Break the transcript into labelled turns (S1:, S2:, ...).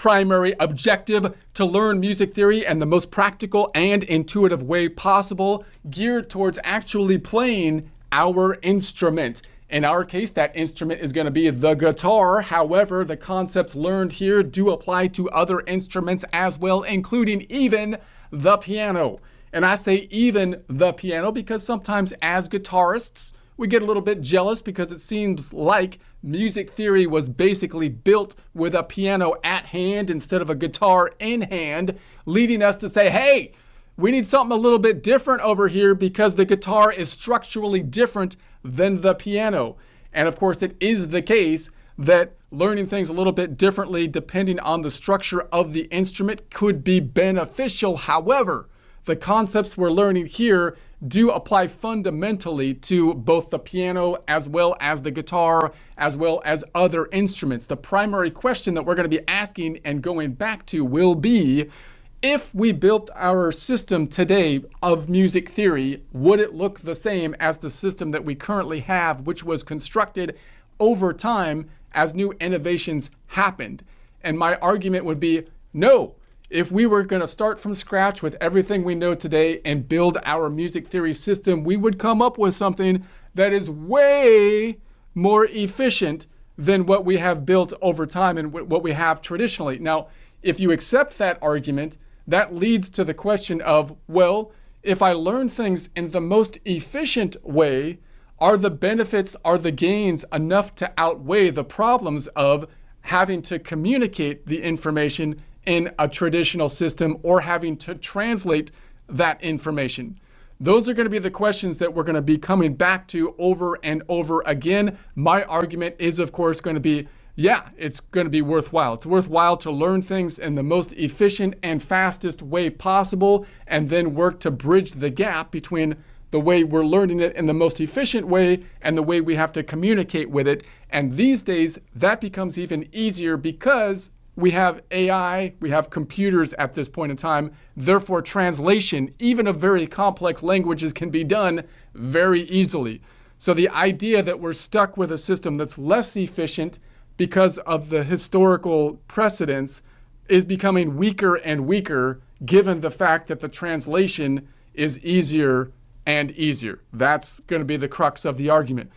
S1: primary objective: to learn music theory in the most practical and intuitive way possible, geared towards actually playing our instrument. In our case, that instrument is going to be the guitar. However, the concepts learned here do apply to other instruments as well, including even the piano. And I say even the piano because sometimes as guitarists, we get a little bit jealous because it seems like music theory was basically built with a piano at hand instead of a guitar in hand, leading us to say, hey, we need something a little bit different over here because the guitar is structurally different than the piano. And of course, it is the case that learning things a little bit differently depending on the structure of the instrument could be beneficial. However, the concepts we're learning here do apply fundamentally to both the piano as well as the guitar, as well as other instruments. The primary question that we're going to be asking and going back to will be, if we built our system today of music theory, would it look the same as the system that we currently have, which was constructed over time as new innovations happened? And my argument would be no. If we were going to start from scratch with everything we know today and build our music theory system, we would come up with something that is way more efficient than what we have built over time and what we have traditionally. Now, if you accept that argument, that leads to the question of, well, if I learn things in the most efficient way, are the benefits, are the gains enough to outweigh the problems of having to communicate the information in a traditional system or having to translate that information? Those are going to be the questions that we're going to be coming back to over and over again. My argument is, of course, going to be, yeah, it's going to be worthwhile. It's worthwhile to learn things in the most efficient and fastest way possible, and then work to bridge the gap between the way we're learning it in the most efficient way and the way we have to communicate with it. And these days, that becomes even easier because we have AI, we have computers at this point in time. Therefore, translation, even of very complex languages, can be done very easily. So the idea that we're stuck with a system that's less efficient because of the historical precedents is becoming weaker and weaker, given the fact that the translation is easier and easier. That's going to be the crux of the argument.